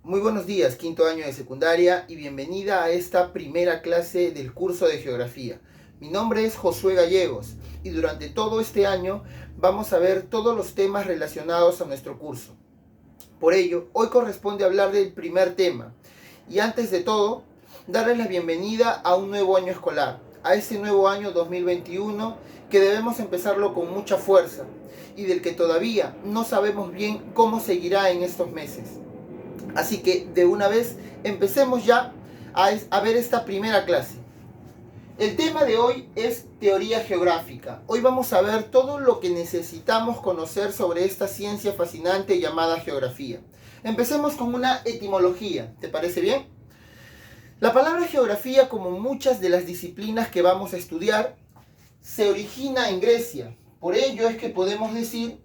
Muy buenos días, quinto año de secundaria, y bienvenida a esta primera clase del curso de geografía. Mi nombre es Josué Gallegos y durante todo este año vamos a ver todos los temas relacionados a nuestro curso. Por ello, hoy corresponde hablar del primer tema y antes de todo, darles la bienvenida a un nuevo año escolar, a este nuevo año 2021 que debemos empezarlo con mucha fuerza y del que todavía no sabemos bien cómo seguirá en estos meses. Así que de una vez empecemos ya a ver esta primera clase. El tema de hoy es teoría geográfica. Hoy vamos a ver todo lo que necesitamos conocer sobre esta ciencia fascinante llamada geografía. Empecemos con una etimología, ¿te parece bien? La palabra geografía, como muchas de las disciplinas que vamos a estudiar, se origina en Grecia. Por ello es que podemos decir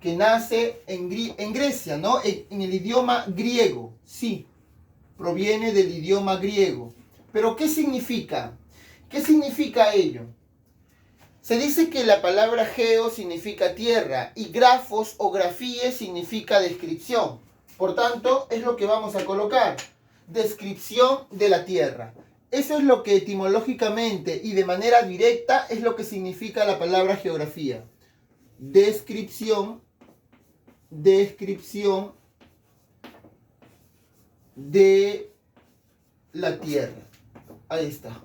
que nace en Grecia, ¿no? En el idioma griego, sí, proviene del idioma griego. Pero ¿qué significa? ¿Qué significa ello? Se dice que la palabra geo significa tierra y grafos o grafíe significa descripción. Por tanto, es lo que vamos a colocar, descripción de la tierra. Eso es lo que etimológicamente y de manera directa es lo que significa la palabra geografía. Descripción de la tierra. Ahí está.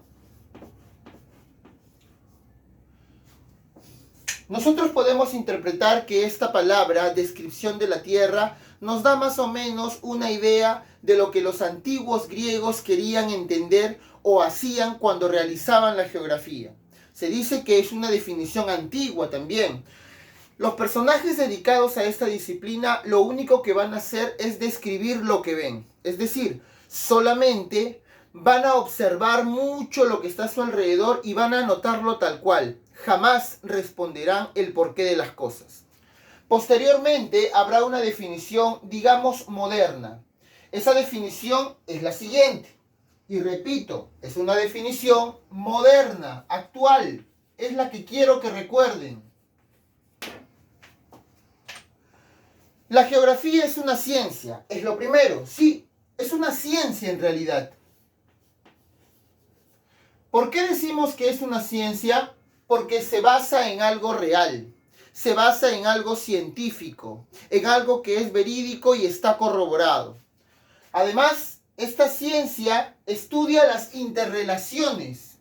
Nosotros podemos interpretar que esta palabra, descripción de la tierra, nos da más o menos una idea de lo que los antiguos griegos querían entender o hacían cuando realizaban la geografía. Se dice que es una definición antigua también. Los personajes dedicados a esta disciplina lo único que van a hacer es describir lo que ven. Es decir, solamente van a observar mucho lo que está a su alrededor y van a notarlo tal cual. Jamás responderán el porqué de las cosas. Posteriormente habrá una definición, digamos, moderna. Esa definición es la siguiente. Y repito, es una definición moderna, actual. Es la que quiero que recuerden. La geografía es una ciencia, es lo primero. Sí, es una ciencia en realidad. ¿Por qué decimos que es una ciencia? Porque se basa en algo real, se basa en algo científico, en algo que es verídico y está corroborado. Además, esta ciencia estudia las interrelaciones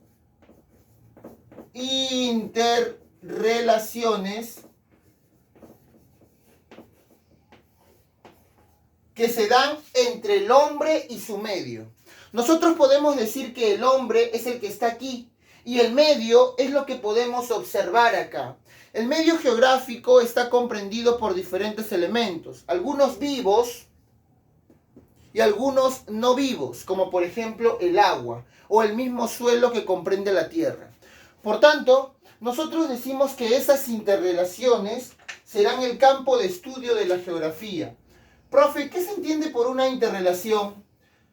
que se dan entre el hombre y su medio. Nosotros podemos decir que el hombre es el que está aquí y el medio es lo que podemos observar acá. El medio geográfico está comprendido por diferentes elementos, algunos vivos y algunos no vivos, como por ejemplo el agua o el mismo suelo que comprende la tierra. Por tanto, nosotros decimos que esas interrelaciones serán el campo de estudio de la geografía. Profe, ¿qué se entiende por una interrelación?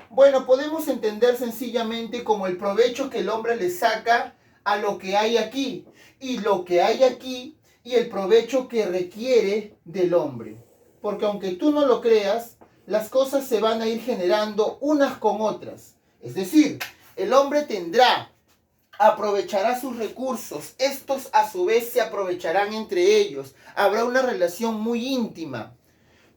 Bueno, podemos entender sencillamente como el provecho que el hombre le saca a lo que hay aquí, y lo que hay aquí y el provecho que requiere del hombre. Porque aunque tú no lo creas, las cosas se van a ir generando unas con otras. Es decir, el hombre aprovechará sus recursos, estos a su vez se aprovecharán entre ellos, habrá una relación muy íntima.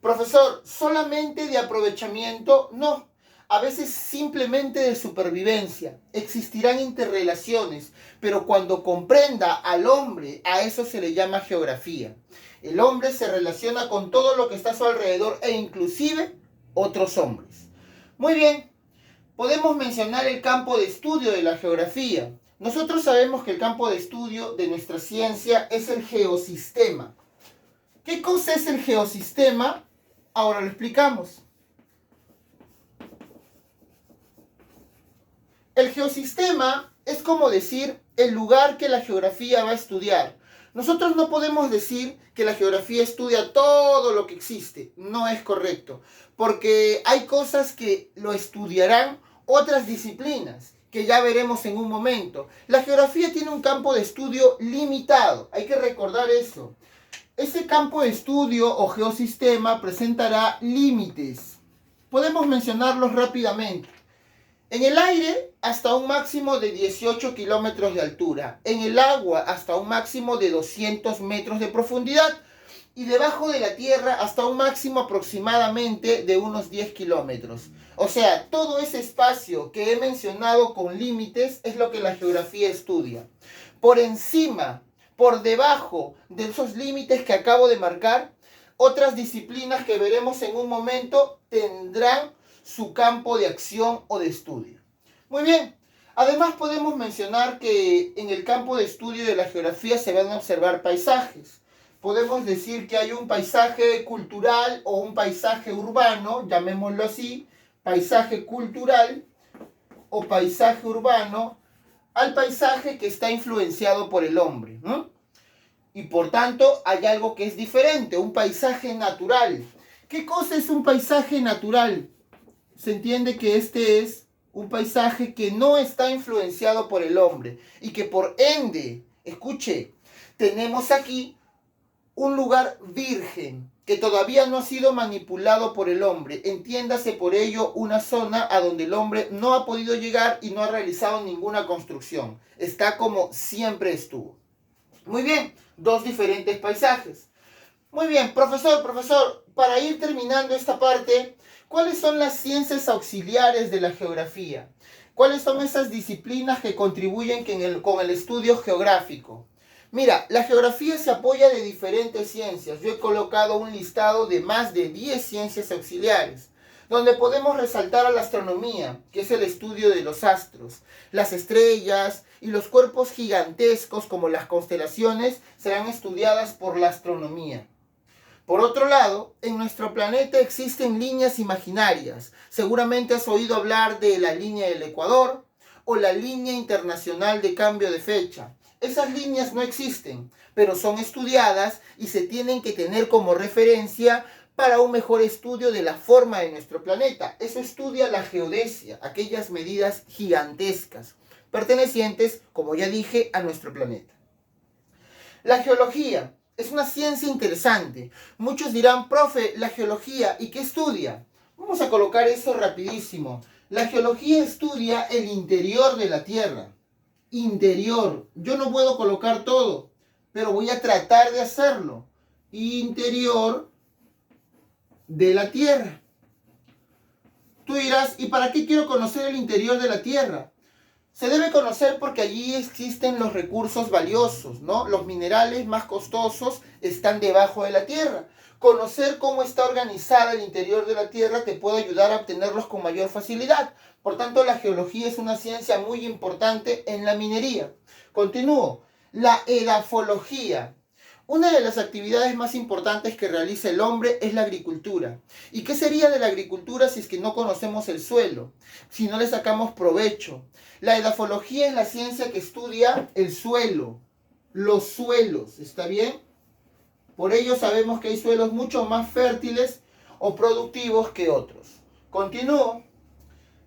Profesor, ¿solamente de aprovechamiento? No, a veces simplemente de supervivencia. Existirán interrelaciones, pero cuando comprenda al hombre, a eso se le llama geografía. El hombre se relaciona con todo lo que está a su alrededor e inclusive otros hombres. Muy bien, podemos mencionar el campo de estudio de la geografía. Nosotros sabemos que el campo de estudio de nuestra ciencia es el geosistema. ¿Qué cosa es el geosistema? Ahora lo explicamos. El geosistema es como decir el lugar que la geografía va a estudiar. Nosotros no podemos decir que la geografía estudia todo lo que existe. No es correcto. Porque hay cosas que lo estudiarán otras disciplinas, que ya veremos en un momento. La geografía tiene un campo de estudio limitado. Hay que recordar eso. Ese campo de estudio o geosistema presentará límites. Podemos mencionarlos rápidamente. En el aire, hasta un máximo de 18 kilómetros de altura. En el agua, hasta un máximo de 200 metros de profundidad. Y debajo de la tierra, hasta un máximo aproximadamente de unos 10 kilómetros. O sea, todo ese espacio que he mencionado con límites es lo que la geografía estudia. Por encima, por debajo de esos límites que acabo de marcar, otras disciplinas que veremos en un momento tendrán su campo de acción o de estudio. Muy bien, además podemos mencionar que en el campo de estudio de la geografía se van a observar paisajes. Podemos decir que hay un paisaje cultural o un paisaje urbano, llamémoslo así, paisaje cultural o paisaje urbano, al paisaje que está influenciado por el hombre, ¿no? Y por tanto hay algo que es diferente, un paisaje natural. ¿Qué cosa es un paisaje natural? Se entiende que este es un paisaje que no está influenciado por el hombre y que por ende, escuche, tenemos aquí un lugar virgen que todavía no ha sido manipulado por el hombre. Entiéndase por ello una zona a donde el hombre no ha podido llegar y no ha realizado ninguna construcción. Está como siempre estuvo. Muy bien, dos diferentes paisajes. Muy bien, profesor, para ir terminando esta parte, ¿cuáles son las ciencias auxiliares de la geografía? ¿Cuáles son esas disciplinas que contribuyen con el estudio geográfico? Mira, la geografía se apoya de diferentes ciencias. Yo he colocado un listado de más de 10 ciencias auxiliares, donde podemos resaltar a la astronomía, que es el estudio de los astros. Las estrellas y los cuerpos gigantescos como las constelaciones serán estudiadas por la astronomía. Por otro lado, en nuestro planeta existen líneas imaginarias. Seguramente has oído hablar de la línea del Ecuador o la línea internacional de cambio de fecha. Esas líneas no existen, pero son estudiadas y se tienen que tener como referencia para un mejor estudio de la forma de nuestro planeta. Eso estudia la geodesia, aquellas medidas gigantescas, pertenecientes, como ya dije, a nuestro planeta. La geología es una ciencia interesante. Muchos dirán, profe, la geología, ¿y qué estudia? Vamos a colocar eso rapidísimo. La geología estudia el interior de la Tierra. Interior. Yo no puedo colocar todo, pero voy a tratar de hacerlo. Interior de la Tierra. Tú dirás, ¿y para qué quiero conocer el interior de la Tierra? Se debe conocer porque allí existen los recursos valiosos, ¿no? Los minerales más costosos están debajo de la tierra. Conocer cómo está organizada el interior de la tierra te puede ayudar a obtenerlos con mayor facilidad. Por tanto, la geología es una ciencia muy importante en la minería. Continúo. La edafología. Una de las actividades más importantes que realiza el hombre es la agricultura. ¿Y qué sería de la agricultura si es que no conocemos el suelo? Si no le sacamos provecho. La edafología es la ciencia que estudia el suelo, los suelos, ¿está bien? Por ello sabemos que hay suelos mucho más fértiles o productivos que otros. Continúo.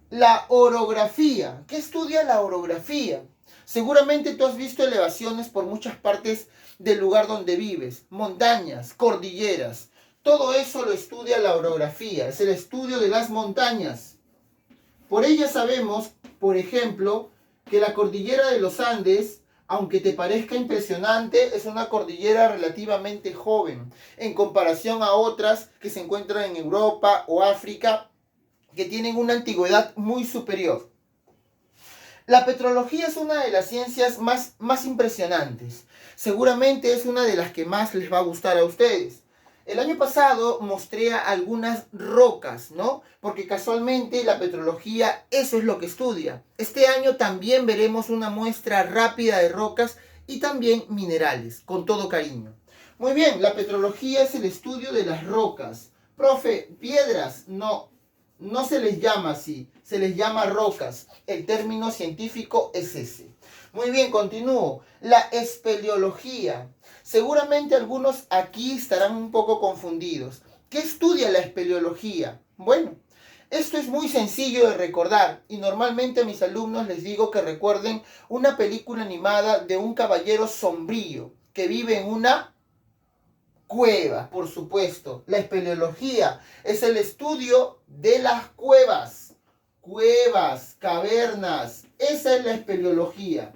La orografía. ¿Qué estudia la orografía? Seguramente tú has visto elevaciones por muchas partes del lugar donde vives, montañas, cordilleras. Todo eso lo estudia la orografía, es el estudio de las montañas. Por ella sabemos, por ejemplo, que la cordillera de los Andes, aunque te parezca impresionante, es una cordillera relativamente joven en comparación a otras que se encuentran en Europa o África, que tienen una antigüedad muy superior. La petrología es una de las ciencias más impresionantes. Seguramente es una de las que más les va a gustar a ustedes. El año pasado mostré algunas rocas, ¿no? Porque casualmente la petrología eso es lo que estudia. Este año también veremos una muestra rápida de rocas y también minerales, con todo cariño. Muy bien, la petrología es el estudio de las rocas. Profe, piedras, no se les llama así, se les llama rocas. El término científico es ese. Muy bien, continúo. La espeleología. Seguramente algunos aquí estarán un poco confundidos. ¿Qué estudia la espeleología? Bueno, esto es muy sencillo de recordar y normalmente a mis alumnos les digo que recuerden una película animada de un caballero sombrío que vive en una Cuevas, por supuesto. La espeleología es el estudio de las cuevas. Cuevas, cavernas. Esa es la espeleología.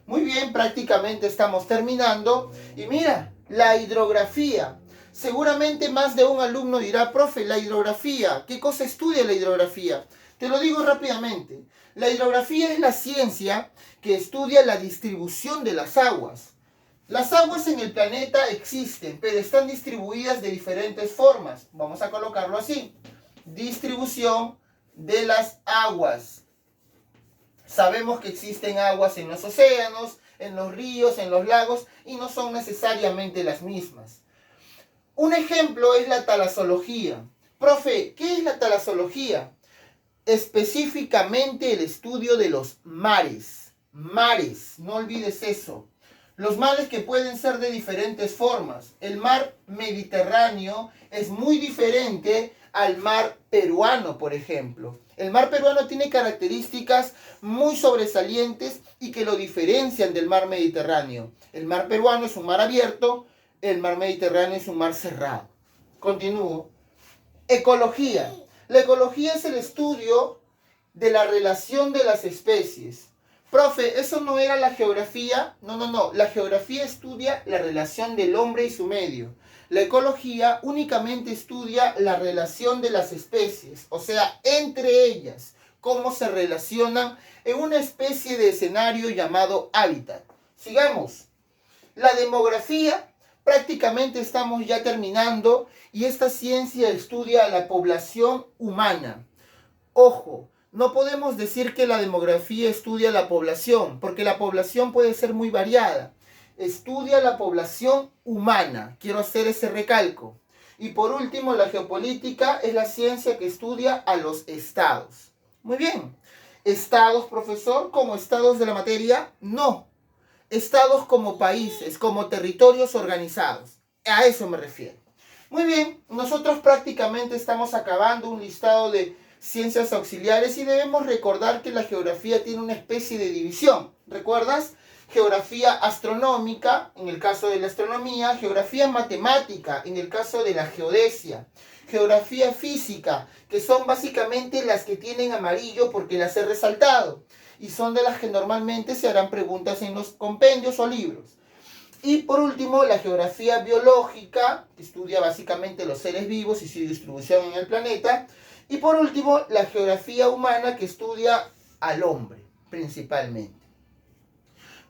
Muy bien, prácticamente estamos terminando. Y mira, la hidrografía. Seguramente más de un alumno dirá, profe, la hidrografía, ¿qué cosa estudia la hidrografía? Te lo digo rápidamente. La hidrografía es la ciencia que estudia la distribución de las aguas. Las aguas en el planeta existen, pero están distribuidas de diferentes formas. Vamos a colocarlo así. Distribución de las aguas. Sabemos que existen aguas en los océanos, en los ríos, en los lagos, y no son necesariamente las mismas. Un ejemplo es la talasología. Profe, ¿qué es la talasología? Específicamente el estudio de los mares. Mares, no olvides eso. Los mares que pueden ser de diferentes formas. El mar Mediterráneo es muy diferente al mar peruano, por ejemplo. El mar peruano tiene características muy sobresalientes y que lo diferencian del mar Mediterráneo. El mar peruano es un mar abierto, el mar Mediterráneo es un mar cerrado. Continúo. Ecología. La ecología es el estudio de la relación de las especies. Profe, ¿eso no era la geografía? No. La geografía estudia la relación del hombre y su medio. La ecología únicamente estudia la relación de las especies, o sea, entre ellas, cómo se relacionan en una especie de escenario llamado hábitat. Sigamos. La demografía, prácticamente estamos ya terminando, y esta ciencia estudia la población humana. Ojo, no podemos decir que la demografía estudia la población, porque la población puede ser muy variada. Estudia la población humana, quiero hacer ese recalco. Y por último, la geopolítica es la ciencia que estudia a los estados. Muy bien. ¿Estados, profesor, como estados de la materia? No. Estados como países, como territorios organizados. A eso me refiero. Muy bien, nosotros prácticamente estamos acabando un listado de ciencias auxiliares y debemos recordar que la geografía tiene una especie de división. ¿Recuerdas? Geografía astronómica, en el caso de la astronomía, geografía matemática, en el caso de la geodesia, geografía física, que son básicamente las que tienen amarillo porque las he resaltado, y son de las que normalmente se harán preguntas en los compendios o libros. Y por último, la geografía biológica, que estudia básicamente los seres vivos y su distribución en el planeta. Y por último, la geografía humana, que estudia al hombre, principalmente.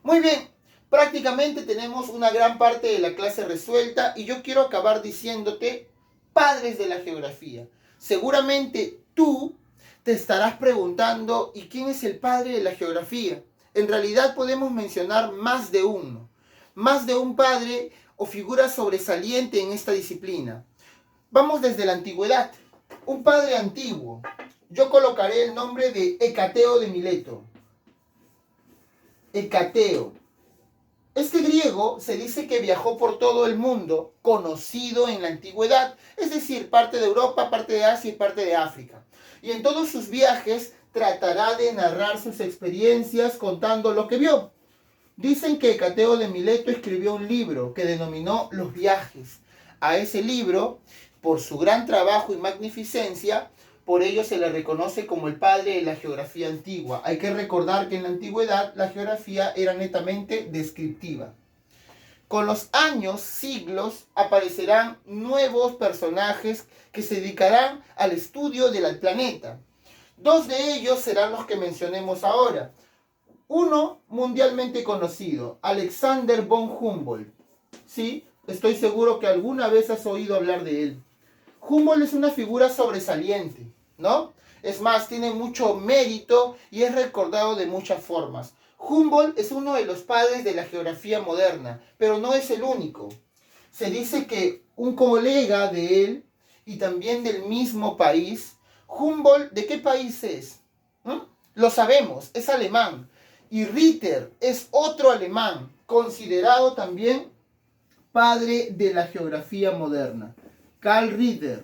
Muy bien, prácticamente tenemos una gran parte de la clase resuelta y yo quiero acabar diciéndote, padres de la geografía. Seguramente tú te estarás preguntando, ¿y quién es el padre de la geografía? En realidad podemos mencionar más de uno. Más de un padre o figura sobresaliente en esta disciplina. Vamos desde la antigüedad. Un padre antiguo. Yo colocaré el nombre de Hecateo de Mileto. Hecateo. Este griego se dice que viajó por todo el mundo, conocido en la antigüedad, es decir, parte de Europa, parte de Asia y parte de África. Y en todos sus viajes tratará de narrar sus experiencias contando lo que vio. Dicen que Hecateo de Mileto escribió un libro que denominó Los viajes. A ese libro, por su gran trabajo y magnificencia, por ello se le reconoce como el padre de la geografía antigua. Hay que recordar que en la antigüedad la geografía era netamente descriptiva. Con los años, siglos, aparecerán nuevos personajes que se dedicarán al estudio del planeta. Dos de ellos serán los que mencionemos ahora. Uno mundialmente conocido, Alexander von Humboldt. Sí, estoy seguro que alguna vez has oído hablar de él. Humboldt es una figura sobresaliente, ¿no? Es más, tiene mucho mérito y es recordado de muchas formas. Humboldt es uno de los padres de la geografía moderna, pero no es el único. Se dice que un colega de él y también del mismo país, Humboldt, ¿de qué país es? Lo sabemos, es alemán. Y Ritter es otro alemán, considerado también padre de la geografía moderna. Carl Ritter.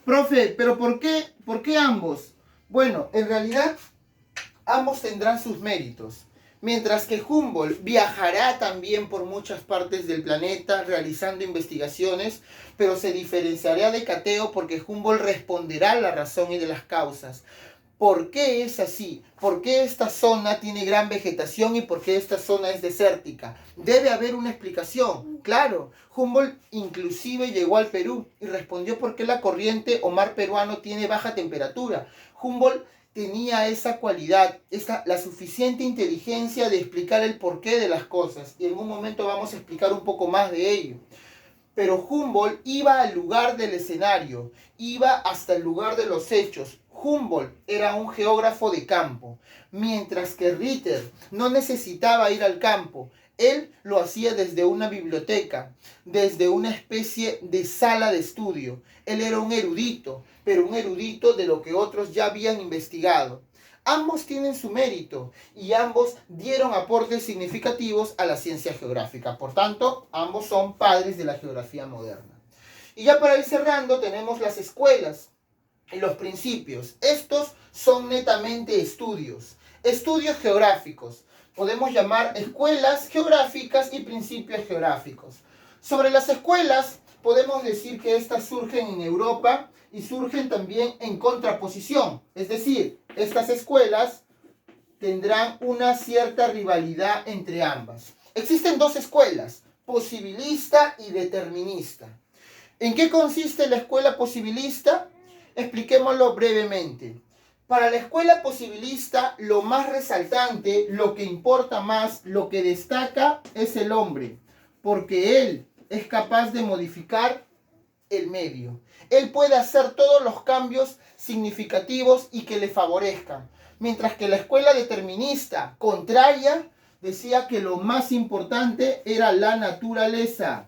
Profe, ¿pero por qué ambos? Bueno, en realidad ambos tendrán sus méritos, Mientras que Humboldt viajará también por muchas partes del planeta realizando investigaciones, pero se diferenciará de Cateo porque Humboldt responderá a la razón y de las causas. ¿Por qué es así? ¿Por qué esta zona tiene gran vegetación y por qué esta zona es desértica? Debe haber una explicación. Claro, Humboldt inclusive llegó al Perú y respondió por qué la corriente o mar peruano tiene baja temperatura. Humboldt tenía esa cualidad, la suficiente inteligencia de explicar el porqué de las cosas. Y en un momento vamos a explicar un poco más de ello. Pero Humboldt iba al lugar del escenario, iba hasta el lugar de los hechos. Humboldt era un geógrafo de campo, mientras que Ritter no necesitaba ir al campo. Él lo hacía desde una biblioteca, desde una especie de sala de estudio. Él era un erudito, pero un erudito de lo que otros ya habían investigado. Ambos tienen su mérito y ambos dieron aportes significativos a la ciencia geográfica. Por tanto, ambos son padres de la geografía moderna. Y ya para ir cerrando, tenemos las escuelas y los principios. Estos son netamente estudios geográficos. Podemos llamar escuelas geográficas y principios geográficos. Sobre las escuelas, podemos decir que estas surgen en Europa y surgen también en contraposición. Es decir, estas escuelas tendrán una cierta rivalidad entre ambas. Existen dos escuelas, posibilista y determinista. ¿En qué consiste la escuela posibilista? Expliquémoslo brevemente. Para la escuela posibilista, lo más resaltante, lo que importa más, lo que destaca es el hombre, porque él es capaz de modificar el medio. Él puede hacer todos los cambios significativos y que le favorezcan. Mientras que la escuela determinista, contraria, decía que lo más importante era la naturaleza.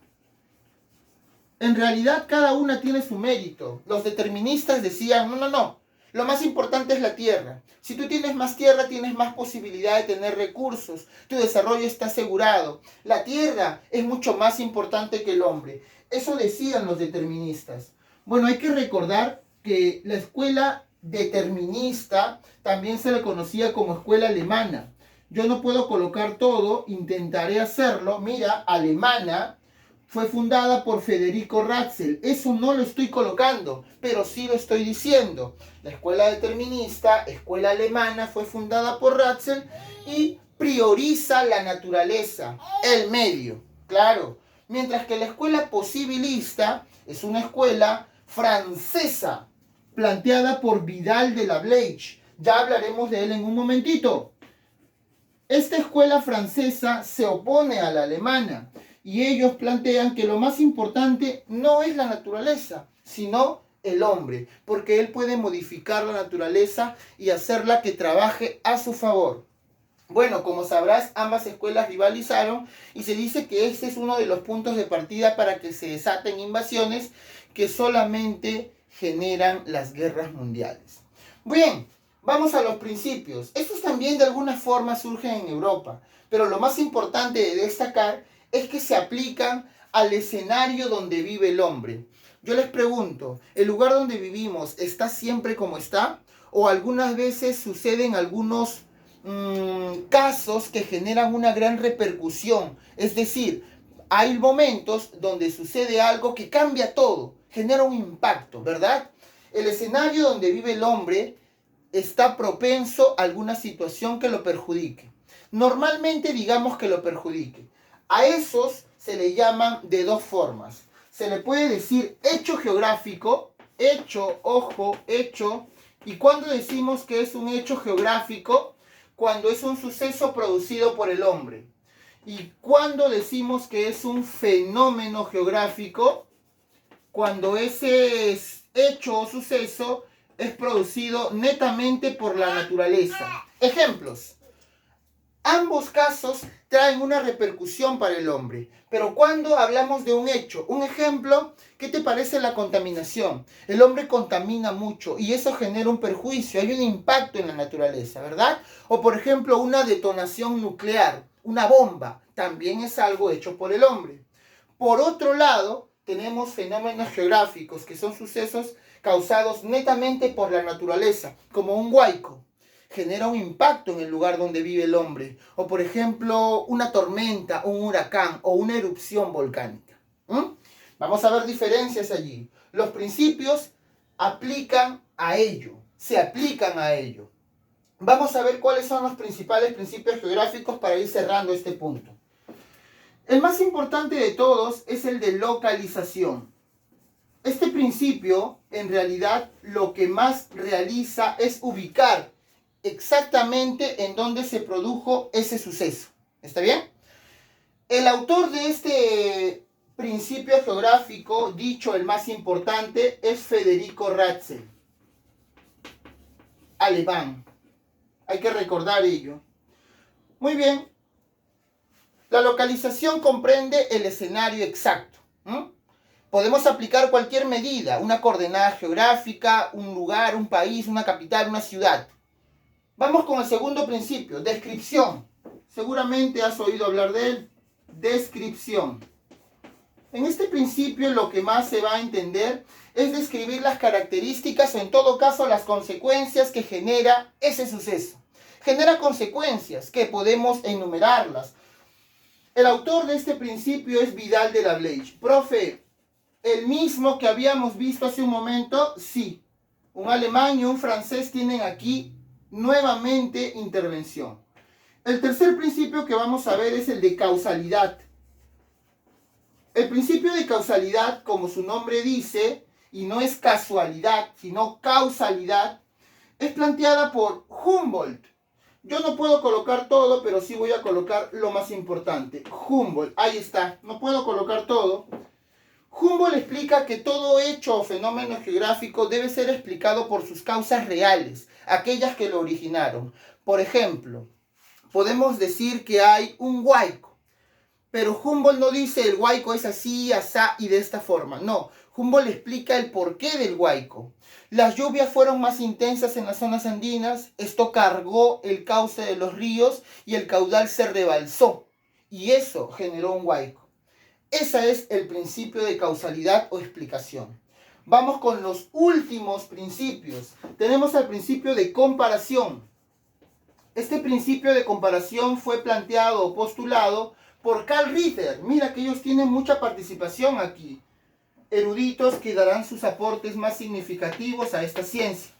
En realidad, cada una tiene su mérito. Los deterministas decían, no. Lo más importante es la tierra. Si tú tienes más tierra, tienes más posibilidad de tener recursos. Tu desarrollo está asegurado. La tierra es mucho más importante que el hombre. Eso decían los deterministas. Bueno, hay que recordar que la escuela determinista también se le conocía como escuela alemana. Yo no puedo colocar todo, intentaré hacerlo. Mira, alemana fue fundada por Federico Ratzel. Eso no lo estoy colocando, pero sí lo estoy diciendo. La escuela determinista, escuela alemana, fue fundada por Ratzel y prioriza la naturaleza, el medio, claro. Mientras que la escuela posibilista es una escuela francesa, planteada por Vidal de la Bleiche. Ya hablaremos de él en un momentito. Esta escuela francesa se opone a la alemana y ellos plantean que lo más importante no es la naturaleza, sino el hombre, porque él puede modificar la naturaleza y hacerla que trabaje a su favor. Bueno, como sabrás, ambas escuelas rivalizaron y se dice que este es uno de los puntos de partida para que se desaten invasiones que solamente generan las guerras mundiales. Bien, vamos a los principios. Estos también de alguna forma surgen en Europa, pero lo más importante de destacar es que se aplican al escenario donde vive el hombre. Yo les pregunto, ¿el lugar donde vivimos está siempre como está? ¿O algunas veces suceden algunos casos que generan una gran repercusión? Es decir, hay momentos donde sucede algo que cambia todo, genera un impacto, ¿verdad? El escenario donde vive el hombre está propenso a alguna situación que lo perjudique. Normalmente digamos que lo perjudique. A esos se le llaman de dos formas. Se le puede decir hecho geográfico, hecho, ojo, hecho. ¿Y cuando decimos que es un hecho geográfico? Cuando es un suceso producido por el hombre. ¿Y cuando decimos que es un fenómeno geográfico? Cuando ese hecho o suceso es producido netamente por la naturaleza. Ejemplos. Ambos casos traen una repercusión para el hombre. Pero cuando hablamos de un hecho, un ejemplo, ¿qué te parece la contaminación? El hombre contamina mucho y eso genera un perjuicio, hay un impacto en la naturaleza, ¿verdad? O por ejemplo, una detonación nuclear, una bomba, también es algo hecho por el hombre. Por otro lado, tenemos fenómenos geográficos, que son sucesos causados netamente por la naturaleza, como un huaico. genera un impacto en el lugar donde vive el hombre. O por ejemplo, una tormenta, un huracán o una erupción volcánica. Vamos a ver diferencias allí. Los principios aplican a ello, se aplican a ello. Vamos a ver cuáles son los principales principios geográficos para ir cerrando este punto. El más importante de todos es el de localización. Este principio, en realidad, lo que más realiza es ubicar exactamente en dónde se produjo ese suceso. ¿Está bien? El autor de este principio geográfico, dicho el más importante, es Federico Ratzel, alemán. Hay que recordar ello. Muy bien. La localización comprende el escenario exacto. Podemos aplicar cualquier medida, una coordenada geográfica, un lugar, un país, una capital, una ciudad. Vamos con el segundo principio, descripción. Seguramente has oído hablar de él. Descripción. En este principio lo que más se va a entender es describir las características o en todo caso las consecuencias que genera ese suceso. Genera consecuencias que podemos enumerarlas. El autor de este principio es Vidal de la Bleiche. Profe, ¿el mismo que habíamos visto hace un momento? Sí. Un alemán y un francés tienen aquí nuevamente intervención. El tercer principio que vamos a ver es el de causalidad. El principio de causalidad, como su nombre dice, y no es casualidad, sino causalidad, es planteada por Humboldt. Yo no puedo colocar todo, pero sí voy a colocar lo más importante. Humboldt, ahí está, no puedo colocar todo. Humboldt explica que todo hecho o fenómeno geográfico debe ser explicado por sus causas reales, aquellas que lo originaron. Por ejemplo, podemos decir que hay un huaico. Pero Humboldt no dice el huaico es así, asá y de esta forma. No, Humboldt explica el porqué del huaico. Las lluvias fueron más intensas en las zonas andinas, esto cargó el cauce de los ríos y el caudal se rebalsó. Y eso generó un huaico. Ese es el principio de causalidad o explicación. Vamos con los últimos principios. Tenemos el principio de comparación. Este principio de comparación fue planteado o postulado por Carl Ritter. Mira que ellos tienen mucha participación aquí. Eruditos que darán sus aportes más significativos a esta ciencia.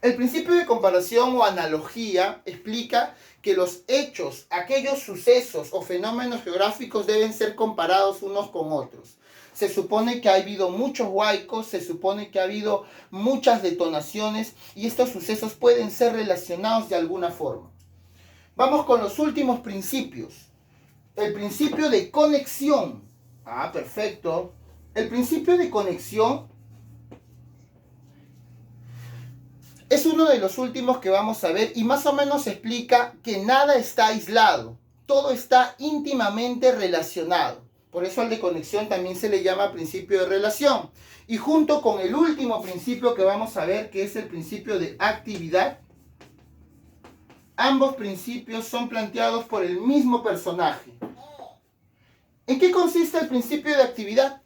El principio de comparación o analogía explica que los hechos, aquellos sucesos o fenómenos geográficos deben ser comparados unos con otros. Se supone que ha habido muchos huaicos, se supone que ha habido muchas detonaciones y estos sucesos pueden ser relacionados de alguna forma. Vamos con los últimos principios. El principio de conexión. Perfecto. El principio de conexión es uno de los últimos que vamos a ver y más o menos explica que nada está aislado. Todo está íntimamente relacionado. Por eso al de conexión también se le llama principio de relación. Y junto con el último principio que vamos a ver, que es el principio de actividad, ambos principios son planteados por el mismo personaje. ¿En qué consiste el principio de actividad?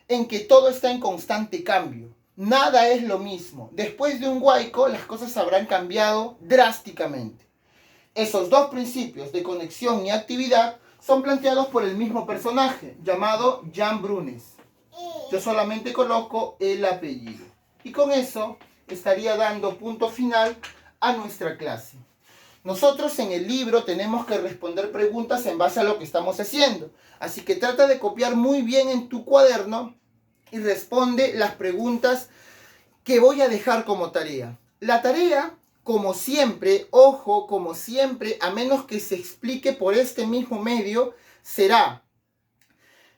En que todo está en constante cambio. Nada es lo mismo. Después de un huaico, las cosas habrán cambiado drásticamente. Esos dos principios de conexión y actividad son planteados por el mismo personaje, llamado Jan Brunes. Yo solamente coloco el apellido. Y con eso estaría dando punto final a nuestra clase. Nosotros en el libro tenemos que responder preguntas en base a lo que estamos haciendo. Así que trata de copiar muy bien en tu cuaderno y responde las preguntas que voy a dejar como tarea. La tarea, como siempre, ojo, como siempre, a menos que se explique por este mismo medio, será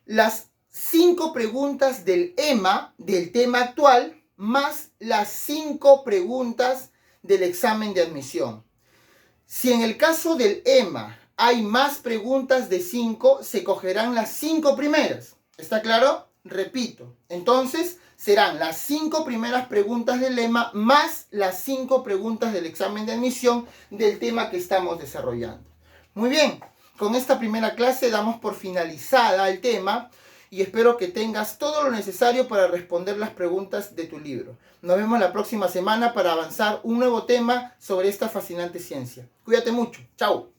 las 5 preguntas del EMA, del tema actual, más las 5 preguntas del examen de admisión. Si en el caso del EMA hay más preguntas de 5, se cogerán las 5 primeras. ¿Está claro? Repito. Entonces, serán las 5 primeras preguntas del EMA más las 5 preguntas del examen de admisión del tema que estamos desarrollando. Muy bien. Con esta primera clase damos por finalizada el tema y espero que tengas todo lo necesario para responder las preguntas de tu libro. Nos vemos la próxima semana para avanzar un nuevo tema sobre esta fascinante ciencia. Cuídate mucho. Chao.